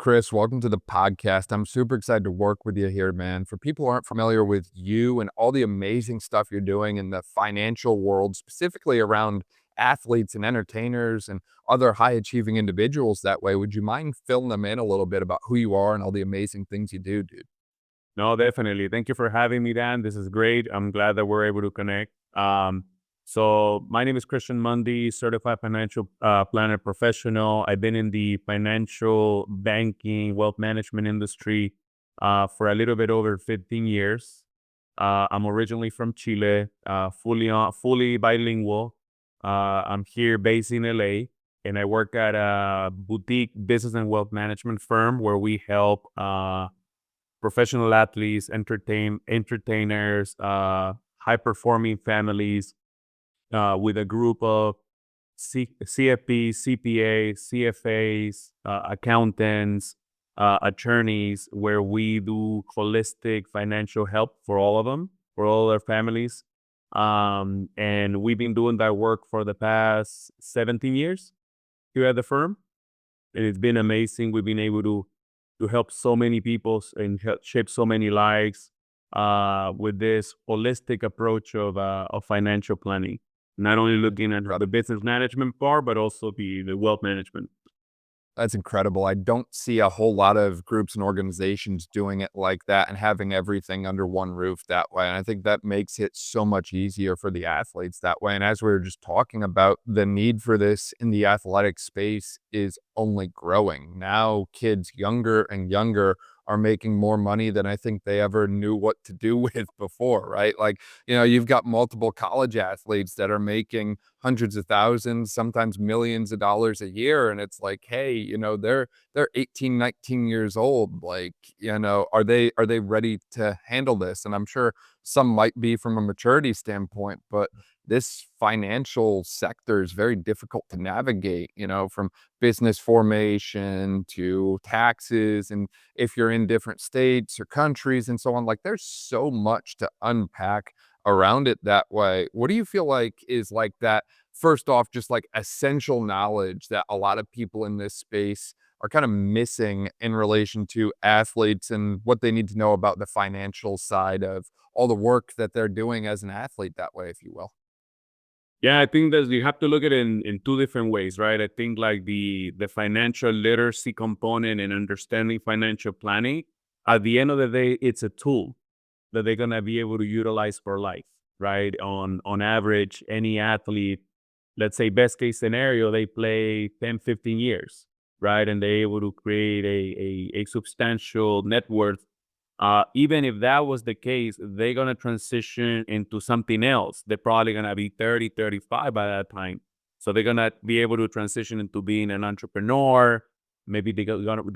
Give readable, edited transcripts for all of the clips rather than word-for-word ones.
Chris, welcome to the podcast. I'm super excited to work with you here, man. For people who aren't familiar with you and all the amazing stuff you're doing in the financial world, specifically around athletes and entertainers and other high achieving individuals that way, would you mind filling them in a little bit about who you are and all the amazing things you do, dude? No, definitely. Thank you for having me, Dan. This is great. I'm glad that we're able to connect. So my name is Cristian Mundy, certified financial planner professional. I've been in the financial banking, wealth management industry for a little bit over 15 years. I'm originally from Chile, fully bilingual. I'm here based in LA, and I work at a boutique business and wealth management firm where we help professional athletes, entertainers, high-performing families with a group of CFPs, CPAs, CFAs, accountants, attorneys, where we do holistic financial help for all of them, for all their families. And we've been doing that work for the past 17 years here at the firm. And it's been amazing. We've been able to help so many people and help shape so many lives with this holistic approach of financial planning. Not only looking at the business management part, but also the wealth management. That's incredible. I don't see a whole lot of groups and organizations doing it like that and having everything under one roof that way. And I think that makes it so much easier for the athletes that way. And as we were just talking about, the need for this in the athletic space is only growing. Now, kids younger and younger are making more money than I think they ever knew what to do with before, right? Like, you've got multiple college athletes that are making hundreds of thousands, sometimes millions of dollars a year. And it's like, hey, they're 18, 19 years old. Like, are they ready to handle this? And I'm sure some might be from a maturity standpoint, but this financial sector is very difficult to navigate, from business formation to taxes. And if you're in different states or countries and so on, like there's so much to unpack around it that way. What do you feel like is like that? First off, just like essential knowledge that a lot of people in this space are kind of missing in relation to athletes and what they need to know about the financial side of all the work that they're doing as an athlete that way, if you will. Yeah, I think that you have to look at it in two different ways, right? I think like the financial literacy component and understanding financial planning, at the end of the day, it's a tool that they're gonna be able to utilize for life, right? On average, any athlete, let's say best case scenario, they play 10, 15 years, right? And they're able to create a substantial net worth. Even if that was the case, they're going to transition into something else. They're probably going to be 30, 35 by that time. So they're going to be able to transition into being an entrepreneur. Maybe they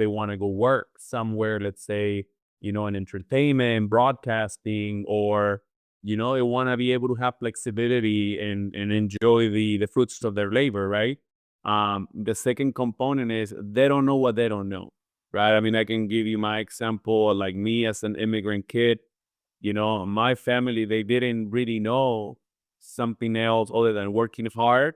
want to go work somewhere, let's say, in entertainment, broadcasting, or, they want to be able to have flexibility and enjoy the fruits of their labor, right? The second component is they don't know what they don't know, right? I mean, I can give you my example, like me as an immigrant kid, my family, they didn't really know something else other than working hard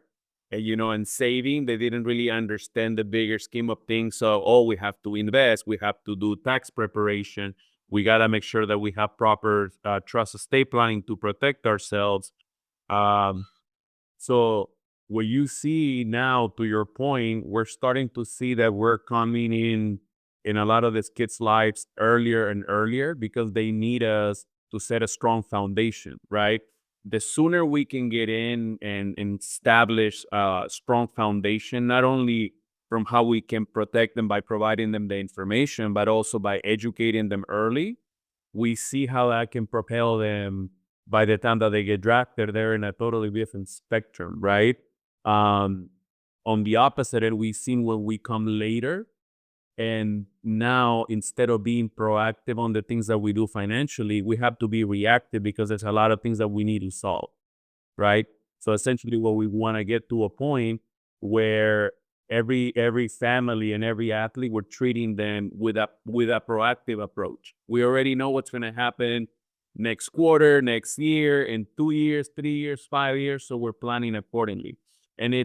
and saving. They didn't really understand the bigger scheme of things. So, we have to invest, we have to do tax preparation. We got to make sure that we have proper trust estate planning to protect ourselves. Um, so what you see now, to your point, we're starting to see that we're coming in a lot of these kids' lives earlier and earlier because they need us to set a strong foundation, right? The sooner we can get in and establish a strong foundation, not only from how we can protect them by providing them the information, but also by educating them early, we see how that can propel them by the time that they get drafted. They're in a totally different spectrum, right? Um, on the opposite end, we've seen when we come later, and now instead of being proactive on the things that we do financially, we have to be reactive because there's a lot of things that we need to solve, right? So essentially, what we want to get to a point where every family and every athlete, we're treating them with a proactive approach. We already know what's going to happen next quarter, next year, in 2 years, 3 years, 5 years. So we're planning accordingly. And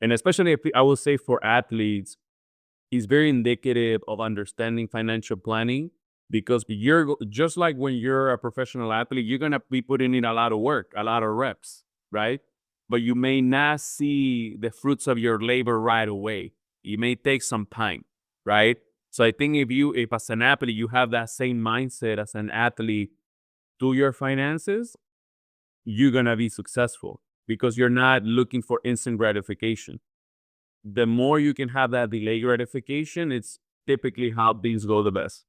especially if I will say for athletes, is very indicative of understanding financial planning because just like when you're a professional athlete, you're going to be putting in a lot of work, a lot of reps, right? But you may not see the fruits of your labor right away. It may take some time, right? So I think if as an athlete, you have that same mindset as an athlete to your finances, you're going to be successful because you're not looking for instant gratification. The more you can have that delayed gratification, it's typically how things go the best.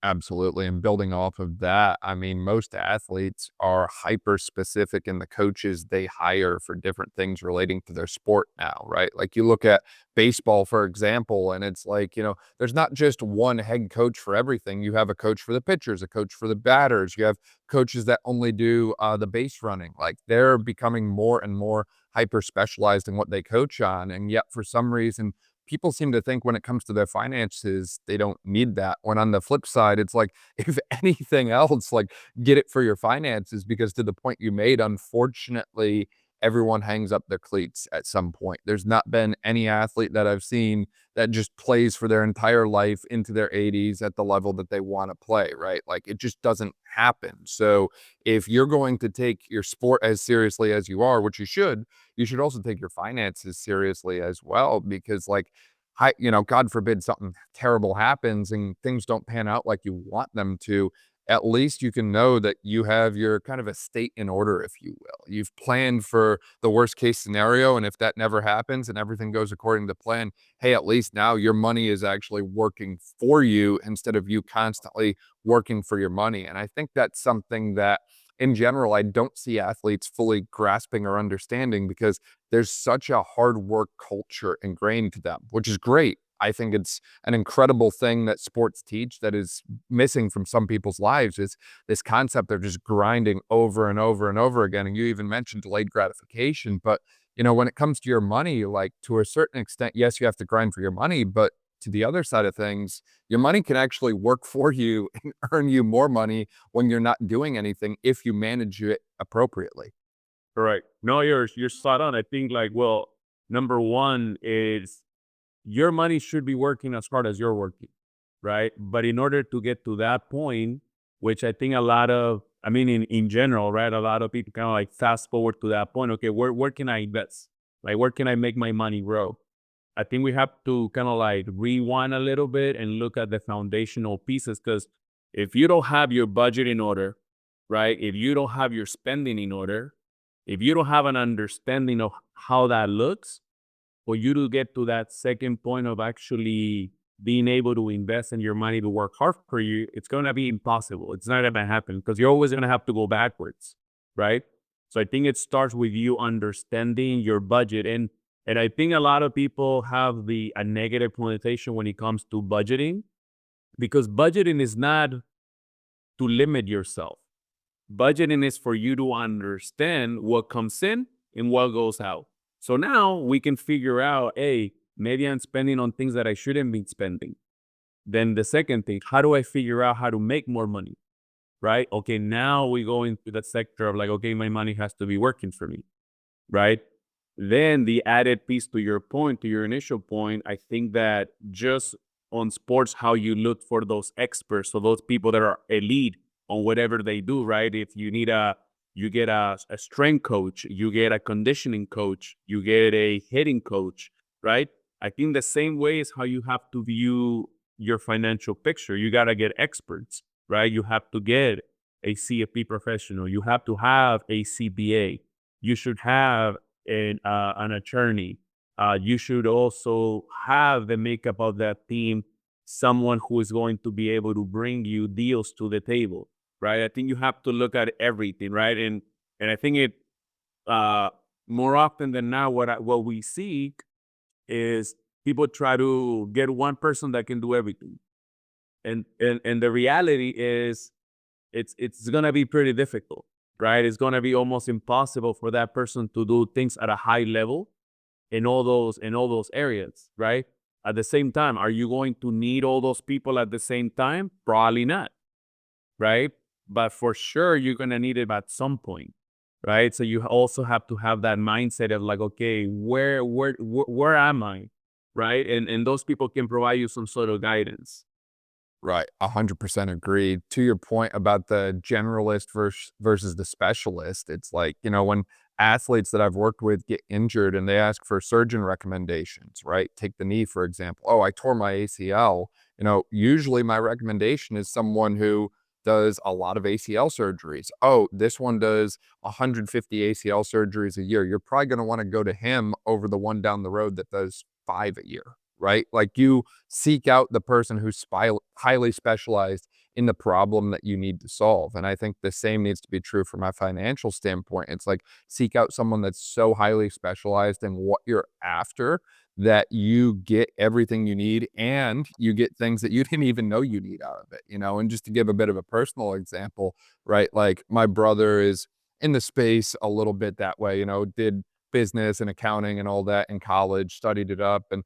Absolutely, and building off of that, I mean, most athletes are hyper specific in the coaches they hire for different things relating to their sport now, right? Like, you look at baseball, for example, and it's like, there's not just one head coach for everything. You have a coach for the pitchers, a coach for the batters. You have coaches that only do, the base running. Like, they're becoming more and more hyper specialized in what they coach on, and yet for some reason people seem to think when it comes to their finances, they don't need that. When on the flip side, it's like, if anything else, like, get it for your finances because to the point you made, unfortunately, everyone hangs up their cleats at some point. There's not been any athlete that I've seen that just plays for their entire life into their 80s at the level that they want to play, right? Like, it just doesn't happen. So if you're going to take your sport as seriously as you are, which you should also take your finances seriously as well because, like, God forbid something terrible happens and things don't pan out like you want them to, at least you can know that you have your kind of estate in order, if you will. You've planned for the worst case scenario, and if that never happens and everything goes according to plan, hey, at least now your money is actually working for you instead of you constantly working for your money. And I think that's something that in general, I don't see athletes fully grasping or understanding because there's such a hard work culture ingrained to them, which is great. I think it's an incredible thing that sports teach that is missing from some people's lives is this concept of just grinding over and over and over again. And you even mentioned delayed gratification, but when it comes to your money, like to a certain extent, yes, you have to grind for your money, but to the other side of things, your money can actually work for you and earn you more money when you're not doing anything if you manage it appropriately. Correct. No, you're spot on. I think well, number one is your money should be working as hard as you're working, right? But in order to get to that point, which I think I mean, in general, right? A lot of people kind of like fast forward to that point. Okay, where can I invest? Like, where can I make my money grow? I think we have to kind of like rewind a little bit and look at the foundational pieces because if you don't have your budget in order, right? If you don't have your spending in order, if you don't have an understanding of how that looks, for you to get to that second point of actually being able to invest in your money to work hard for you, it's going to be impossible. It's not going to happen because you're always going to have to go backwards, right? So I think it starts with you understanding your budget, and I think a lot of people have a negative connotation when it comes to budgeting because budgeting is not to limit yourself. Budgeting is for you to understand what comes in and what goes out. So now we can figure out, hey, maybe I'm spending on things that I shouldn't be spending. Then the second thing, how do I figure out how to make more money? Right? Okay, now we go into that sector of like, okay, my money has to be working for me. Right? Then the added piece to your point, to your initial point, I think that just on sports, how you look for those experts, so those people that are elite on whatever they do, right? If you need you get a strength coach, you get a conditioning coach, you get a hitting coach, right? I think the same way is how you have to view your financial picture. You got to get experts, right? You have to get a CFP professional. You have to have a CPA. You should have an attorney. You should also have the makeup of that team, someone who is going to be able to bring you deals to the table, right? I think you have to look at everything, right? And I think it uh, more often than not, what we see is people try to get one person that can do everything, and the reality is it's gonna be pretty difficult, right? It's gonna be almost impossible for that person to do things at a high level in all those areas, right? At the same time, are you going to need all those people at the same time? Probably not, right? But for sure, you're gonna need it at some point, right? So you also have to have that mindset of like, okay, where am I? right? And those people can provide you some sort of guidance. Right, 100% agreed. To your point about the generalist versus the specialist, it's like, when athletes that I've worked with get injured and they ask for surgeon recommendations, right? Take the knee, for example. "Oh, I tore my ACL." Usually my recommendation is someone who does a lot of ACL surgeries. "Oh, this one does 150 ACL surgeries a year." You're probably gonna wanna go to him over the one down the road that does 5 a year, right? Like, you seek out the person who's highly specialized in the problem that you need to solve. And I think the same needs to be true from a financial standpoint. It's like seek out someone that's so highly specialized in what you're after that you get everything you need and you get things that you didn't even know you need out of it. And just to give a bit of a personal example, right? Like my brother is in the space a little bit that way, did business and accounting and all that in college, studied it up. And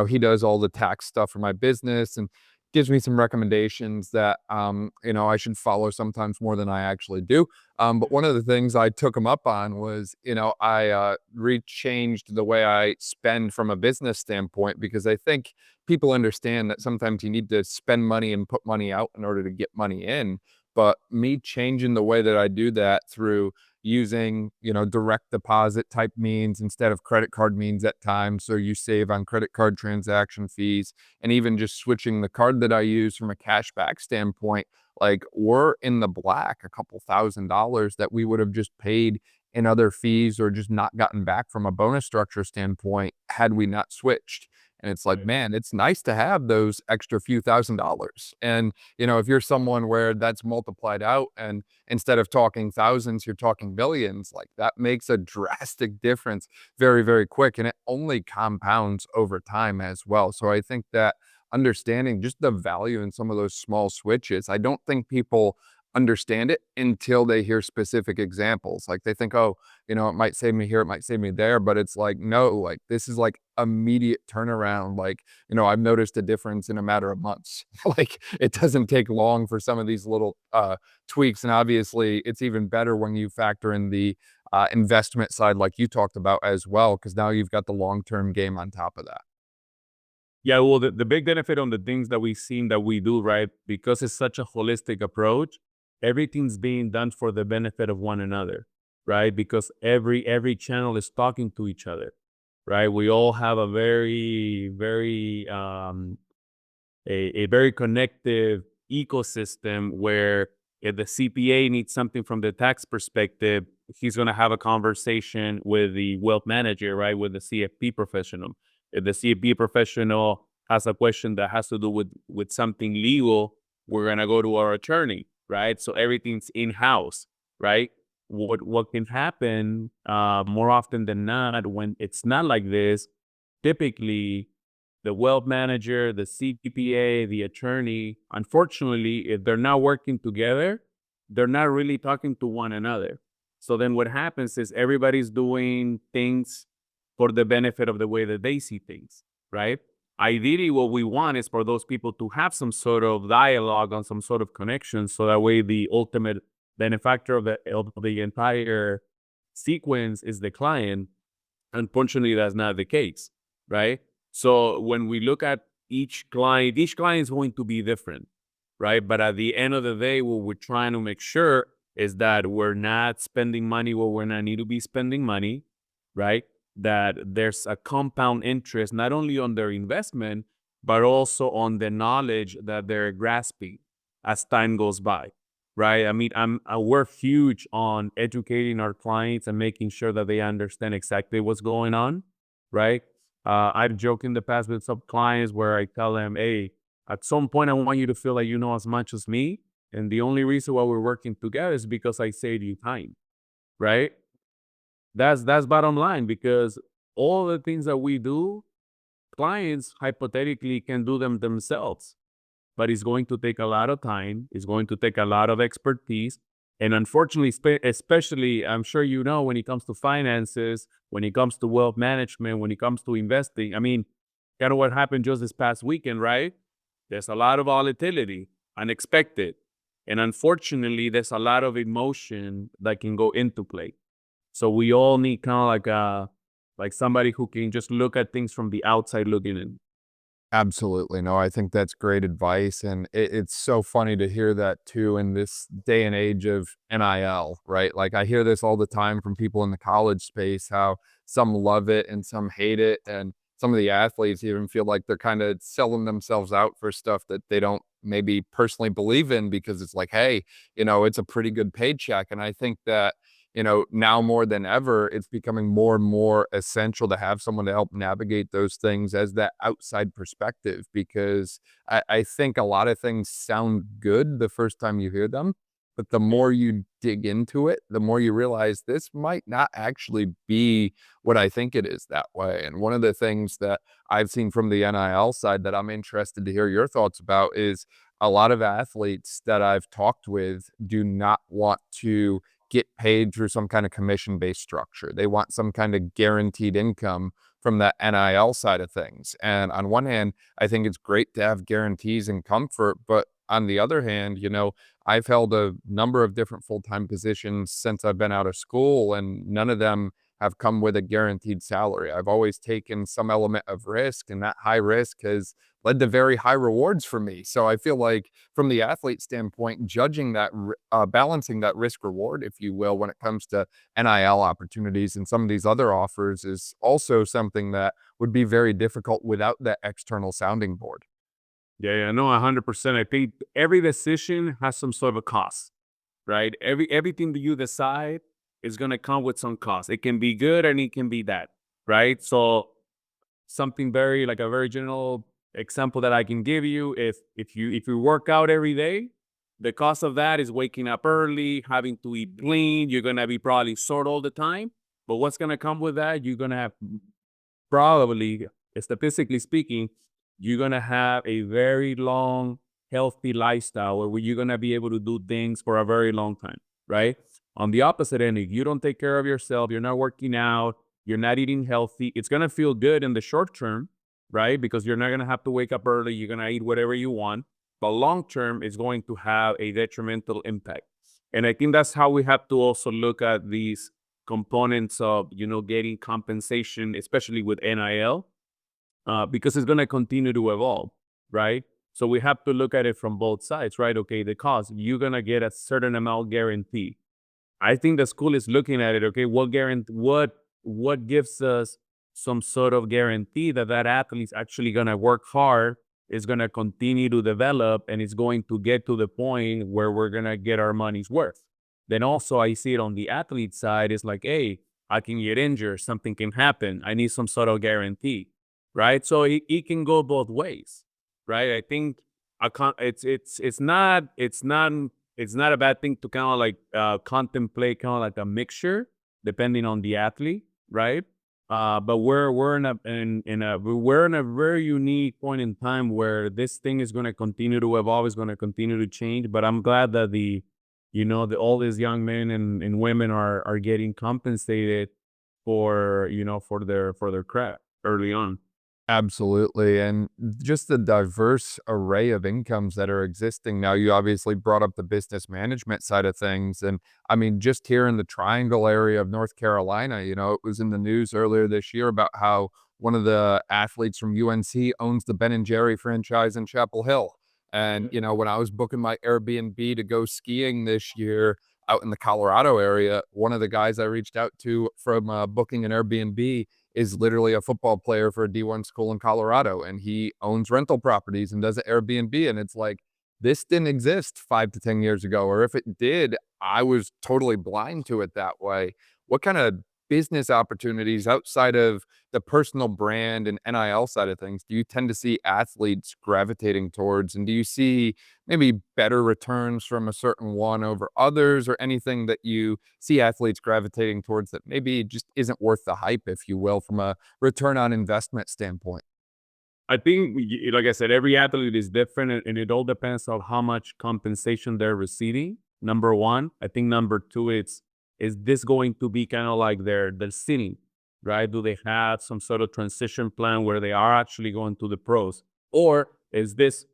he does all the tax stuff for my business and gives me some recommendations that, I should follow sometimes more than I actually do. But one of the things I took him up on was, I rechanged the way I spend from a business standpoint because I think people understand that sometimes you need to spend money and put money out in order to get money in. But me changing the way that I do that through using, direct deposit type means instead of credit card means at times, so you save on credit card transaction fees, and even just switching the card that I use from a cashback standpoint, like, we're in the black a couple $1,000s that we would have just paid in other fees or just not gotten back from a bonus structure standpoint had we not switched. And it's like, Right. man, it's nice to have those extra few $1,000s. And, if you're someone where that's multiplied out and instead of talking thousands, you're talking billions, like that makes a drastic difference very, very quick. And it only compounds over time as well. So I think that understanding just the value in some of those small switches, I don't think people understand it until they hear specific examples. Like they think, oh, it might save me here, it might save me there. But it's like, no, like this is like immediate turnaround. Like, I've noticed a difference in a matter of months. Like it doesn't take long for some of these little tweaks. And obviously, it's even better when you factor in the investment side, like you talked about as well, because now you've got the long term game on top of that. Yeah, well, the big benefit on the things that we've seen that we do, right? Because it's such a holistic approach, everything's being done for the benefit of one another, right? Because every channel is talking to each other, right? We all have a a very connective ecosystem where if the CPA needs something from the tax perspective, he's going to have a conversation with the wealth manager, right? With the CFP professional. If the CFP professional has a question that has to do with something legal, we're going to go to our attorney, right? So everything's in-house, right? What can happen more often than not when it's not like this, typically the wealth manager, the CPA, the attorney, unfortunately, if they're not working together, they're not really talking to one another. So then what happens is everybody's doing things for the benefit of the way that they see things, right? Ideally, what we want is for those people to have some sort of dialogue on some sort of connection. So that way the ultimate benefactor of the entire sequence is the client. Unfortunately, that's not the case, right? So when we look at each client is going to be different, right? But at the end of the day, what we're trying to make sure is that we're not spending money where we're not need to be spending money, right? That there's a compound interest not only on their investment, but also on the knowledge that they're grasping as time goes by, right? I mean, we're huge on educating our clients and making sure that they understand exactly what's going on, right? I've joked in the past with some clients where I tell them, hey, at some point, I want you to feel like you know as much as me. And the only reason why we're working together is because I saved you time, right? That's bottom line because all the things that we do, clients hypothetically can do them themselves, but it's going to take a lot of time. It's going to take a lot of expertise. And unfortunately, especially, I'm sure you know, when it comes to finances, when it comes to wealth management, when it comes to investing, I mean, kind of what happened just this past weekend, right? There's a lot of volatility, unexpected. And unfortunately, there's a lot of emotion that can go into play. So we all need kind of like like somebody who can just look at things from the outside looking in. Absolutely. No, I think that's great advice, and it's so funny to hear that too in this day and age of NIL, right? Like, I hear this all the time from people in the college space, how some love it and some hate it, and some of the athletes even feel like they're kinda selling themselves out for stuff that they don't maybe personally believe in because it's like, "Hey, it's a pretty good paycheck," and I think that, now more than ever, it's becoming more and more essential to have someone to help navigate those things as that outside perspective because I think a lot of things sound good the first time you hear them, but the more you dig into it, the more you realize this might not actually be what I think it is that way. And one of the things that I've seen from the NIL side that I'm interested to hear your thoughts about is a lot of athletes that I've talked with do not want to get paid through some kind of commission-based structure. They want some kind of guaranteed income from that NIL side of things. And on one hand, I think it's great to have guarantees and comfort, but on the other hand, I've held a number of different full-time positions since I've been out of school, and none of them have come with a guaranteed salary. I've always taken some element of risk, and that high risk has led to very high rewards for me. So I feel like from the athlete standpoint, judging that, balancing that risk reward, if you will, when it comes to NIL opportunities and some of these other offers is also something that would be very difficult without that external sounding board. Yeah, yeah, no, 100%. I think every decision has some sort of a cost, right? Everything that you decide is gonna come with some cost. It can be good and it can be bad, right? So something very like a very general example that I can give you, if you work out every day, the cost of that is waking up early, having to eat clean. You're gonna be probably sore all the time. But what's gonna come with that? You're gonna have probably, statistically speaking, you're gonna have a very long, healthy lifestyle where you're gonna be able to do things for a very long time, right? On the opposite end, if you don't take care of yourself, you're not working out, you're not eating healthy, it's gonna feel good in the short term, right? Because you're not gonna have to wake up early, you're gonna eat whatever you want. But long term, it's going to have a detrimental impact. And I think that's how we have to also look at these components of getting compensation, especially with NIL, because it's going to continue to evolve, right? So we have to look at it from both sides, right? Okay, the cost, you're going to get a certain amount guarantee. I think the school is looking at it. Okay, what gives us some sort of guarantee that that athlete is actually going to work hard, is going to continue to develop, and is going to get to the point where we're going to get our money's worth. Then also I see it on the athlete side. It's like, hey, I can get injured, something can happen, I need some sort of guarantee, right? So it can go both ways, right? I think it's not a bad thing to kind of like contemplate kind of like a mixture depending on the athlete, right? But we're in a very unique point in time where this thing is going to continue to evolve, is going to continue to change. But I'm glad that all these young men and women are getting compensated for their craft early on. Absolutely, and just the diverse array of incomes that are existing now. You obviously brought up the business management side of things, and I mean, just here in the Triangle area of North Carolina, it was in the news earlier this year about how one of the athletes from UNC owns the Ben& and Jerry franchise in Chapel Hill. And, when I was booking my Airbnb to go skiing this year out in the Colorado area, one of the guys I reached out to from booking an Airbnb is literally a football player for a D1 school in Colorado, and he owns rental properties and does an Airbnb, and it's like, this didn't exist 5 to 10 years ago, or if it did, I was totally blind to it that way. What kinda business opportunities outside of the personal brand and NIL side of things do you tend to see athletes gravitating towards, and do you see maybe better returns from a certain one over others, or anything that you see athletes gravitating towards that maybe just isn't worth the hype, if you will, from a return on investment standpoint? I think, like I said, every athlete is different, and it all depends on how much compensation they're receiving. Number one, I think number two, is this going to be kind of like their ceiling, right? Do they have some sort of transition plan where they are actually going to the pros, or is this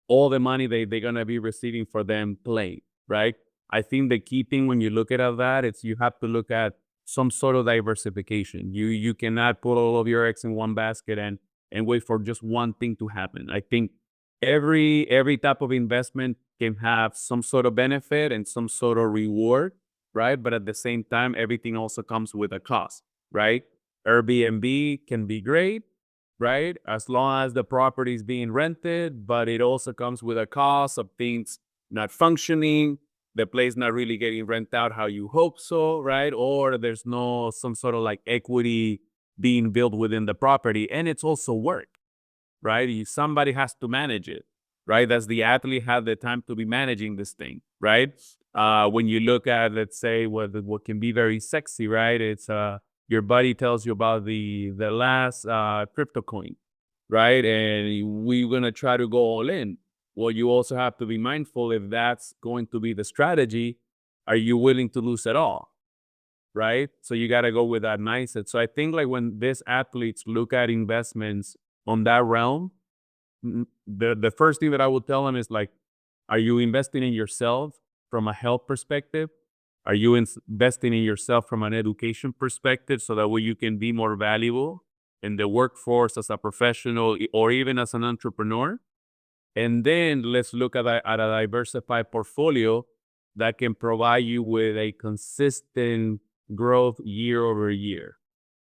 all the money they're gonna be receiving for them playing, right? I think the key thing when you look at that, it's you have to look at some sort of diversification. You cannot put all of your eggs in one basket and wait for just one thing to happen. I think every type of investment can have some sort of benefit and some sort of reward, right? But at the same time, everything also comes with a cost, right? Airbnb can be great, right? As long as the property is being rented, but it also comes with a cost of things not functioning, the place not really getting rent out how you hope so, right? Or there's no some sort of like equity being built within the property. And it's also work, right? Somebody has to manage it, right? Does the athlete have the time to be managing this thing, right? When you look at, let's say, what can be very sexy, right? It's your buddy tells you about the last crypto coin, right? And we're gonna try to go all in. Well, you also have to be mindful if that's going to be the strategy. Are you willing to lose it all? Right? So you got to go with that mindset. So I think like when these athletes look at investments on that realm, the first thing that I would tell them is like, are you investing in yourself from a health perspective? Are you investing in yourself from an education perspective so that way you can be more valuable in the workforce as a professional or even as an entrepreneur? And then let's look at a diversified portfolio that can provide you with a consistent growth year over year.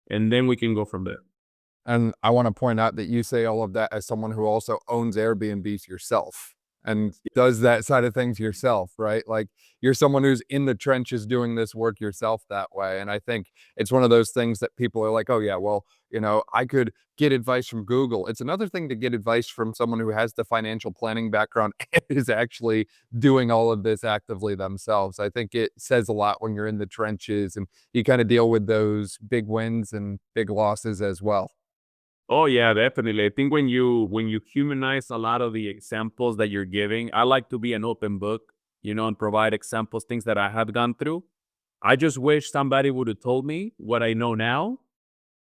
And then we can go from there. And I want to point out that you say all of that as someone who also owns Airbnbs yourself and does that side of things yourself, right? Like you're someone who's in the trenches doing this work yourself that way. And I think it's one of those things that people are like, oh, yeah, well, I could get advice from Google. It's another thing to get advice from someone who has the financial planning background and is actually doing all of this actively themselves. I think it says a lot when you're in the trenches and you kind of deal with those big wins and big losses as well. Oh yeah, definitely. I think when you humanize a lot of the examples that you're giving, I like to be an open book, and provide examples, things that I have gone through. I just wish somebody would have told me what I know now,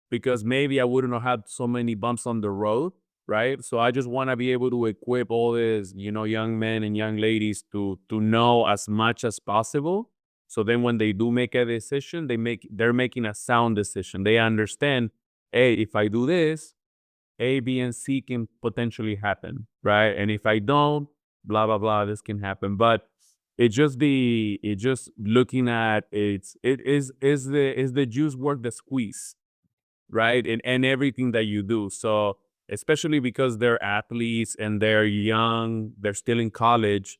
because maybe I wouldn't have had so many bumps on the road, right? So I just want to be able to equip all these, young men and young ladies to know as much as possible. So then when they do make a decision, they're making a sound decision. They understand, hey, if I do this, A, B, and C can potentially happen, right? And if I don't, blah blah blah, this can happen. But it just looking at is the juice worth the squeeze, right? And everything that you do. So especially because they're athletes and they're young, they're still in college.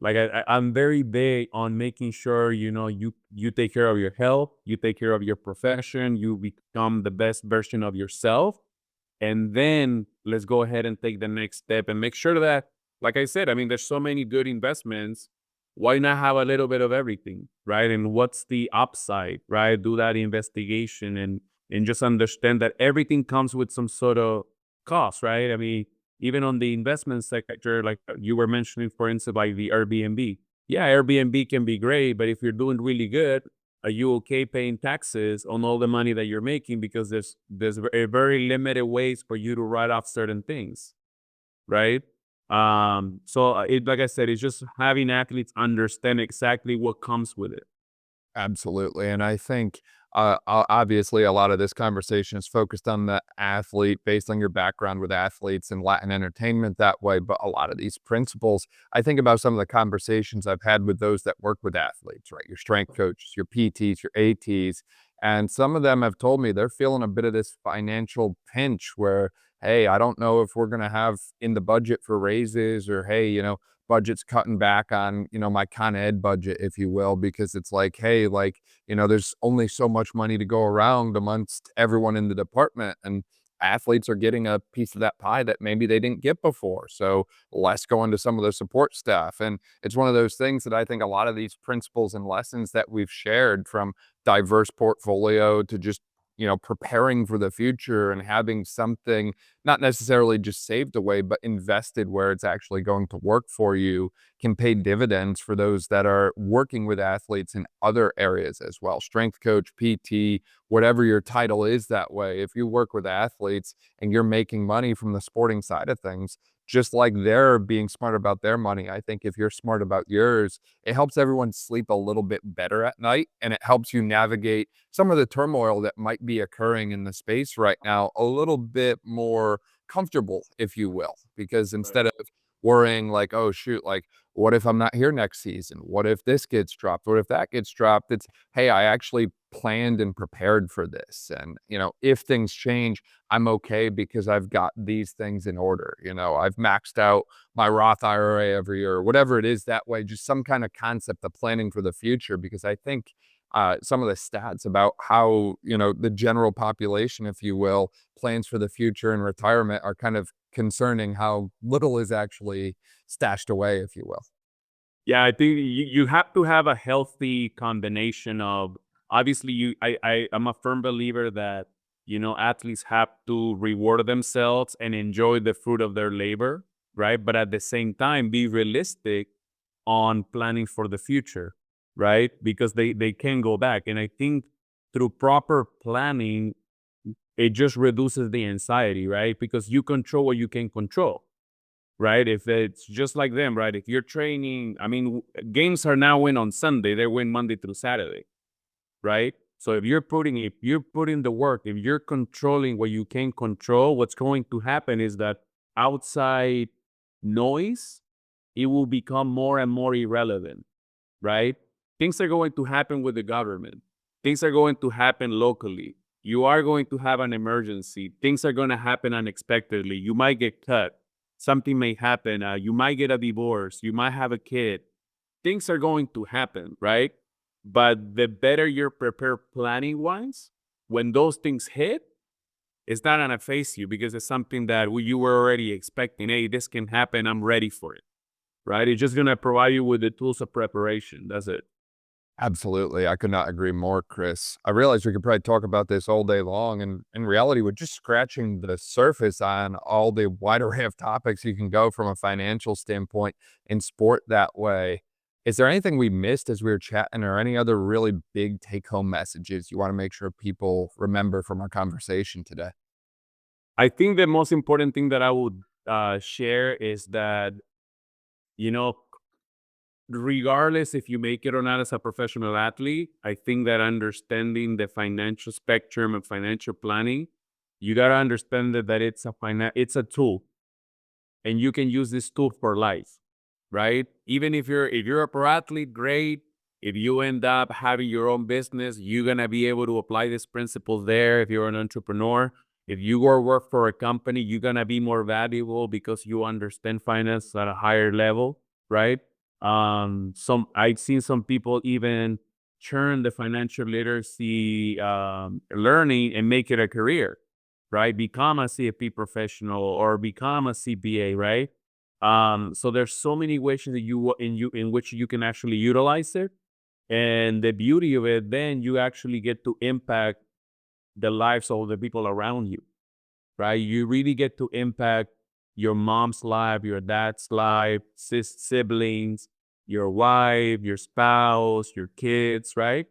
Like I'm very big on making sure you take care of your health, you take care of your profession, you become the best version of yourself, and then let's go ahead and take the next step and make sure that, like I said, I mean, there's so many good investments. Why not have a little bit of everything, right? And what's the upside, right? Do that investigation and just understand that everything comes with some sort of cost, right? I mean, even on the investment sector, like you were mentioning, for instance, like the Airbnb. Yeah, Airbnb can be great, but if you're doing really good, are you okay paying taxes on all the money that you're making? Because there's a very limited ways for you to write off certain things, right? So like I said, it's just having athletes understand exactly what comes with it. Absolutely, and I think, obviously, a lot of this conversation is focused on the athlete based on your background with athletes and Latin entertainment that way, but a lot of these principles, I think about some of the conversations I've had with those that work with athletes, right? Your strength coaches, your PTs, your ATs, and some of them have told me they're feeling a bit of this financial pinch where, "Hey, I don't know if we're gonna have in the budget for raises," or, "Hey, budget's cutting back on, my Con Ed budget, if you will, because it's like, hey, like, there's only so much money to go around amongst everyone in the department. And athletes are getting a piece of that pie that maybe they didn't get before. So less going to some of the support staff. And it's one of those things that I think a lot of these principles and lessons that we've shared from diverse portfolio to just preparing for the future and having something not necessarily just saved away, but invested where it's actually going to work for you can pay dividends for those that are working with athletes in other areas as well. Strength coach, PT, whatever your title is that way. If you work with athletes and you're making money from the sporting side of things, just like they're being smart about their money, I think if you're smart about yours, it helps everyone sleep a little bit better at night, and it helps you navigate some of the turmoil that might be occurring in the space right now a little bit more comfortable, if you will, because instead of worrying like, oh shoot, like what if I'm not here next season? What if this gets dropped? What if that gets dropped? It's, hey, I actually planned and prepared for this. And, if things change, I'm okay because I've got these things in order. I've maxed out my Roth IRA every year, or whatever it is that way, just some kind of concept of planning for the future. Because I think some of the stats about how, the general population, if you will, plans for the future and retirement are kind of concerning how little is actually stashed away, if you will. Yeah, I think you have to have a healthy combination of, obviously, I'm a firm believer that, athletes have to reward themselves and enjoy the fruit of their labor, right? But at the same time, be realistic on planning for the future, right? Because they can go back. And I think through proper planning, it just reduces the anxiety, right? Because you control what you can control, right? If it's just like them, right? If you're training, I mean, games are now win on Sunday, they win Monday through Saturday, right? So if you're putting the work, if you're controlling what you can control, what's going to happen is that outside noise, it will become more and more irrelevant, right? Things are going to happen with the government. Things are going to happen locally. You are going to have an emergency. Things are going to happen unexpectedly. You might get cut. Something may happen. You might get a divorce. You might have a kid. Things are going to happen, right? But the better you're prepared planning wise, when those things hit, it's not going to face you because it's something that you were already expecting. Hey, this can happen. I'm ready for it, right? It's just going to provide you with the tools of preparation. That's it. Absolutely. I could not agree more, Chris. I realize we could probably talk about this all day long. And in reality, we're just scratching the surface on all the wide array of topics you can go from a financial standpoint in sport that way. Is there anything we missed as we were chatting, or any other really big take home messages you want to make sure people remember from our conversation today? I think the most important thing that I would share is that, you know, regardless if you make it or not as a professional athlete, I think that understanding the financial spectrum and financial planning, you got to understand that it's a tool, and you can use this tool for life, right? Even if you're a pro athlete, great. If you end up having your own business, you're gonna be able to apply these principles there. If you're an entrepreneur, if you go work for a company, you're gonna be more valuable because you understand finance at a higher level, right? Some I've seen some people even turn the financial literacy learning and make it a career, right? Become a CFP professional or become a CPA, right? So there's so many ways that in which you can actually utilize it. And the beauty of it, then you actually get to impact the lives of the people around you, right? You really get to impact your mom's life, your dad's life, siblings, your wife, your spouse, your kids, right?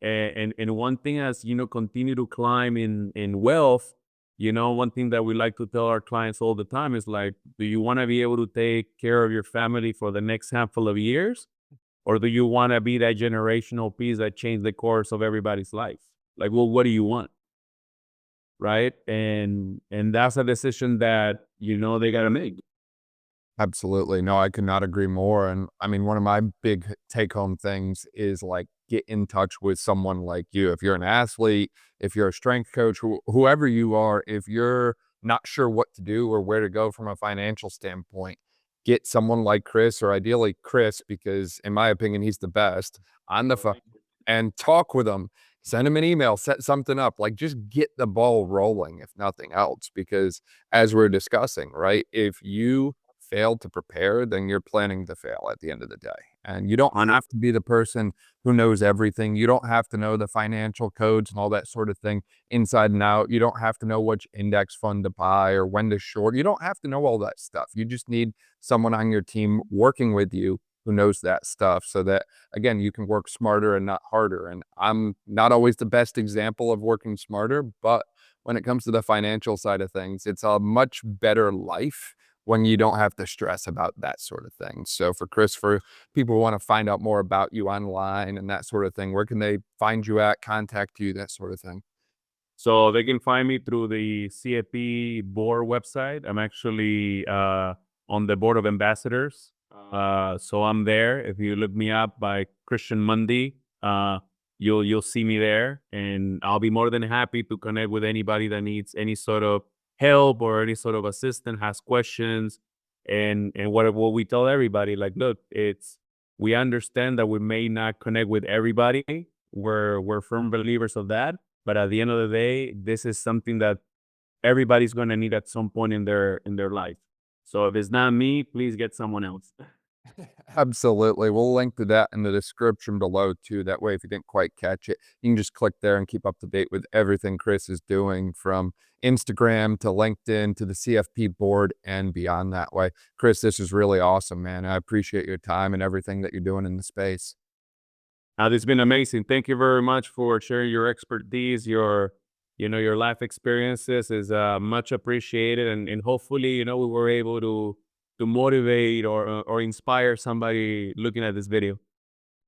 And one thing, as continue to climb in wealth, one thing that we like to tell our clients all the time is like, do you want to be able to take care of your family for the next handful of years? Or do you want to be that generational piece that changed the course of everybody's life? Like, well, what do you want? Right? And that's a decision that, they got to make. Absolutely. No, I could not agree more. And I mean, one of my big take home things is like get in touch with someone like you. If you're an athlete, if you're a strength coach, whoever you are, if you're not sure what to do or where to go from a financial standpoint, get someone like Chris, or ideally Chris, because in my opinion, he's the best, on the phone and talk with him. Send him an email, set something up, like just get the ball rolling, if nothing else. Because as we're discussing, right? If you fail to prepare, then you're planning to fail at the end of the day. And you don't have to be the person who knows everything. You don't have to know the financial codes and all that sort of thing inside and out. You don't have to know which index fund to buy or when to short. You don't have to know all that stuff. You just need someone on your team working with you who knows that stuff, so that, again, you can work smarter and not harder. And I'm not always the best example of working smarter, but when it comes to the financial side of things, it's a much better life when you don't have to stress about that sort of thing. So for Chris, for people who want to find out more about you online and that sort of thing, where can they find you at, contact you, that sort of thing? So they can find me through the CFP board website. I'm actually on the board of ambassadors. So I'm there. If you look me up by Cristian Mundy, you'll see me there, and I'll be more than happy to connect with anybody that needs any sort of help or any sort of assistance, has questions, and what we tell everybody, like, look, it's we understand that we may not connect with everybody. We're firm believers of that, but at the end of the day, this is something that everybody's going to need at some point in their life. So if it's not me, please get someone else. Absolutely. We'll link to that in the description below too. That way, if you didn't quite catch it, you can just click there and keep up to date with everything Chris is doing from Instagram to LinkedIn to the CFP board and beyond that way. Chris, this is really awesome, man. I appreciate your time and everything that you're doing in the space. This has been amazing. Thank you very much for sharing your expertise, your life experiences is much appreciated, and hopefully, we were able to motivate or inspire somebody looking at this video.